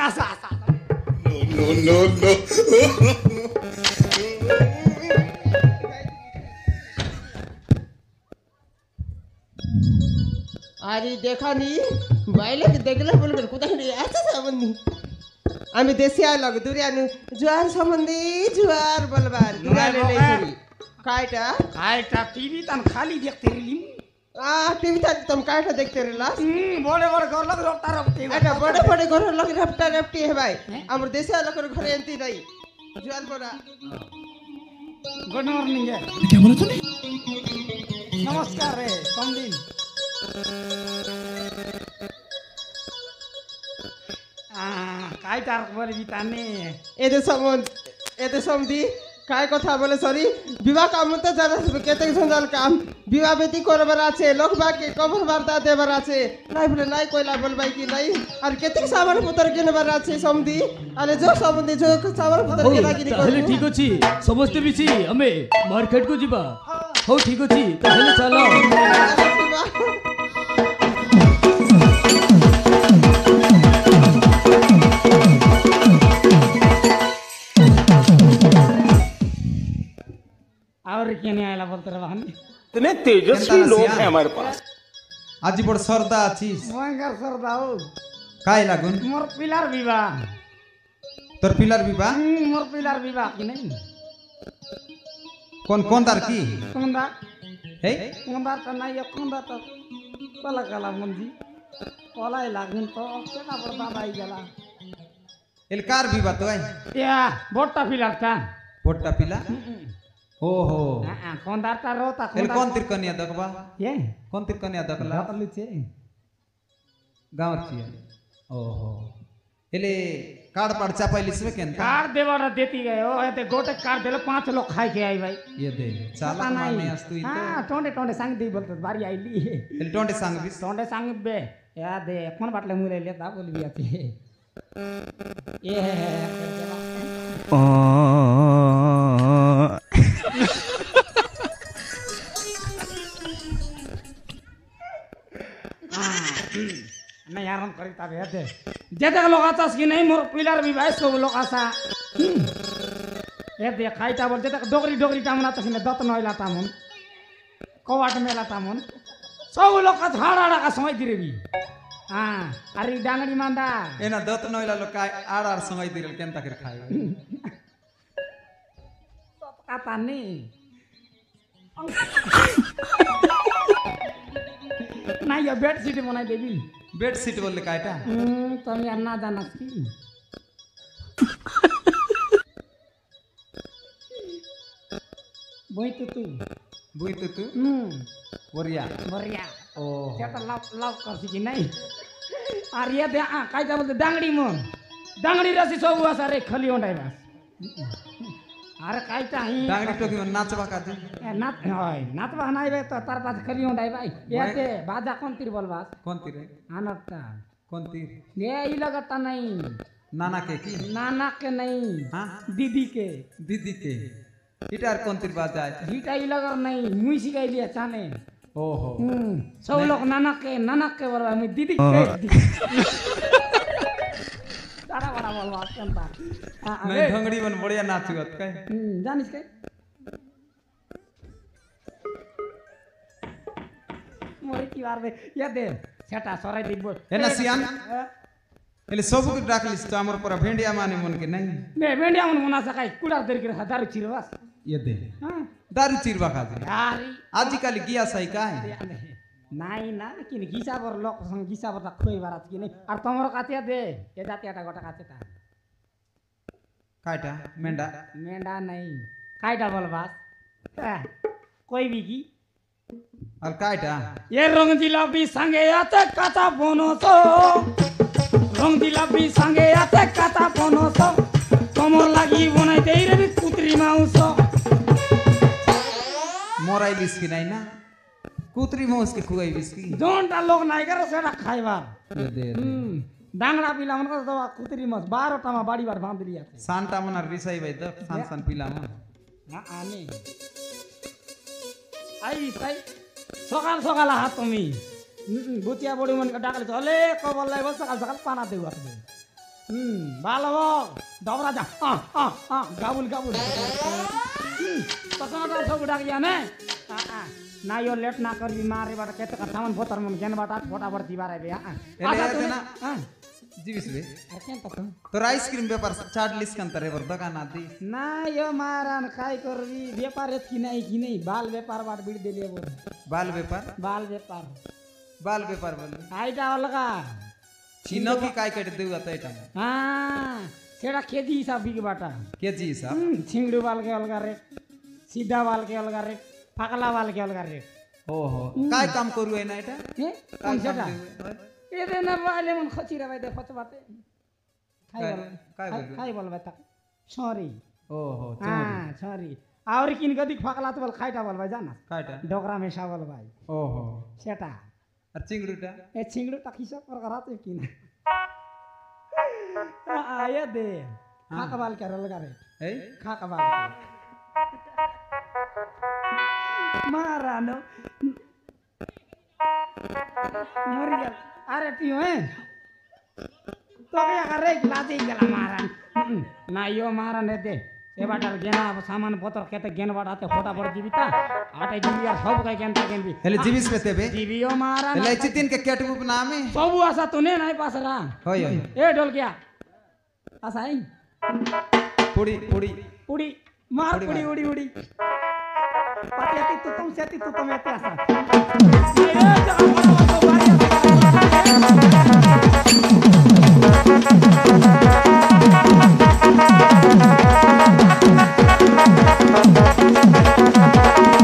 না সা No. আরে দেখানি বাইলে দেখলে বলবেন কোথায় আছে সম্বন্ধী আমি দেশে আইলাম দুরিয়ানু জোয়ার সম্বন্ধী জোয়ার বলবার দুরিয়ানে নেই কাইটা টিভি তান খালি দেখতে রিলিম টিভি থাক তুমি কাইটা দেখতে রিলা বড় বড় ঘর লোক রপ্তা রপ্তি এটা বড় বড় ঘর লোক রপ্তা রপ্তি হে ভাই আমার দেশে লোকের ঘরে এন্তি নাই জোয়ার বড়া গুড মর্নিং क्या बोला तूने নমস্কার রে সমদিন কাইটার বলবি তানে এতে সমধি काय কথা বলে সরি বিবাহ কাম তো জানা কেতে সঞ্জাল কাম বিবাহ বেটি করবার আছে লোক বাকে কবর বার্তা দেবার আছে নাই বলে নাই কইলা বলবাই কি নাই আর কেতে সামান পত্র কিনবার আছে সমধি আরে जो সমধি जो সামান পত্র কিনা কিনি তাহলে ঠিক আছে সমস্ত মিছি আমি মার্কেট কো ଯିବା হও ঠিক আছে তাহলে চলো और क्या नहीं आयला बोलते रे बहन इतने तेजस्वी लोग हैं हमारे पास আজি বড় সরদা আছিস भयंकर सरदाऊ কাই লাগুন मोर पिलर विवाह তোর পিলার বিবাহ मोर पिलर विवाह की नहीं কোন কোন তার কি कुंदा এই कुंदा तो नहीं कुंदा तो कला कला मंदी कलाई लागुन तो केना बड़दा बाई गेला এল কার বিবাহ তো আই या बोटा पिलर था ভোটটা পিলা ওহো कुंदा ता रोता এল কোন তীর কনিয়া দেখবা ये কোন তীর কনিয়া দেখলা लातलु छे গাঁव ছিয়া ওহো এলে কার্ড পাড় চাপাইলিস বে কেন कार्ड देवारा देती गए ओ एते गोटे कार्ड देले 5 लोग खाई के आई भाई ये दे চালা মানে আস্তুই তো हां टोंडे टोंडे संग दी बोलते बारी आईली এল টন্টে সাং বিস टोंडे संग बे या दे कोन बाटले मुले लेता बोलबी आती ये नहीं आराम करी तब दे जेते लोग आतास की नहीं मोर पिलर भी भाई सब लोग आसा ए दे खाइता बोल जेते डोगरी डोगरी टामना तसिने दत नइला तामन कवाट मेला तामन सब लोग का झाड़ा का समय दिरे भी हां अरे डांगड़ी मांदा এনা দত নইলা লোক আর আর সময় দিল কেন তাকে খাই kata nih nah ya bed sheet mana debi bed sheet বললে কাইটা তুমি আর না জানাস কি বই তো তুই বুই তো তু ওরিয়া বরিয়া ও kita lauk kasih ki nai Arya deh kayak jamu dangdi mon dangdi rasi sobu asare khali ondai bas अरे कायटा ही ডাংরি টকি নাচবা কাজে नाच होय नाचबा নাই বে তো তার পাশে খালি ondai ভাই এতে বাজা কোন তীর বলবাস কোন তীরে আনতা কোন তীর ये ई लगता नहीं নানা কে কি नाना के नहीं हाँ दीदी के দিদি কে এটা আর কোন তীর বাজায় हिटा ई लगर नहीं मुई सिखाई लिया चाने ओहो सब लोग नाना के बोलबा मैं दीदी के बड़ा बड़ा बोलबा केनता मैं ढंगड़ी मन बढ़िया नाचुत कह जानिस के मोरे की बार दे या दे सेटा सराई दिबो एना सियान एले सब के डाकलिस तो हमर पर भेंडिया माने मन के नहीं बे भेंडिया मन मुना सकाई कुडार देर के हजार चिरवास ये दे हां दारू चिरवा खाजे यारी आजिकाली गिया सही का है নাই না কিন গিসাবর লোক সঙ্গ গিসাবরটা খুই বারাত কিনে আর তোমার কাছে দে এ জাতীয়টা গোটা কাছেটা काटा मेंढा মেন্ডা নাই কাইটা বলবাস কই বি কি और काटा এ রং জিলাপি সঙ্গে আছে কাঁচা বনস রং জিলাপি সঙ্গে আছে কাঁচা বনস তোমার লাগি বনাই দেই রে কুতরি মাউস मोराई बिस्की नहीं ना कुतरी मोस के खुआई बिस्की जोनटा लोग নাই করে সেটা খাইবার ये दे ডাংড়া পিলা মন করে দবা কুতরি মাছ 12টা মা বাড়ি বার বাঁধলি আছে सांटा मन रिसाई भाई द सान सान पिला मन না আনে আই তাই সকাল সকাল হাত তুমি বুচিয়া বড়ি মন ডাকলে চলে কবল লাই বল সকাল সকাল পানা দেব আপনি ভালো দবরা যা গাবুল গাবুল पसंद सब उड़ा गया ने ना यो लेट ना कर बीमार रे बाटा केते का सामान भोतर मन गेन बाटा फटाफट दिबा रे बे एले यातना जीविस बे अकेन तो तो आइसक्रीम व्यापार चाट लिस्ट कंतरे वर दुकान आदि ना यो मारान काय करबी व्यापार की नहीं बाल व्यापार बाट बिड़ देलिए बोल बाल व्यापार बाल व्यापार बोले आइटा अलगा चिनो की काय कट देउ आता एटा हां सेडा केजी हिसाब बिग बाटा केजी हिसाब छिंगड़ू बाल के अलगा रे सीधा बाल के अलगा रे पगला बाल के अलगा रे ओहो काय काम करू है ना एटा हे कौन सेटा ए रे ना वाले मन खची रे भाई दे फच बाटे खाई बोल बता सॉरी ओहो हां सॉरी और किन गदी फकला तो बोल खाइटा बोल भाई जाना काटा डोकरा में सावल भाई ओहो सेटा और चिंगड़ूटा ए छिंगड़ू टकीसा पर कराते किन आया दे खाका बाल के अलगा रे ए खाका बाल मारानो मरिया अरे पियो है तो क्या कर रहे लाते गला मारन ना यो मारन दे ए बाटर गेना सामान बोतर केते गेन बाटाते फोटा पड़ जीविता आटे जीविया सब का गेन ताकेन भी हेले जीविस पे तेबे जीवियो मारन हेले चितिन के केटबुक नामे सब आसा तूने नहीं पासरा होय होय ए ढोल गया आसाई पुड़ी मार पुड़ी उड़ी पाती तू तुम सेती तू तुम एते आसा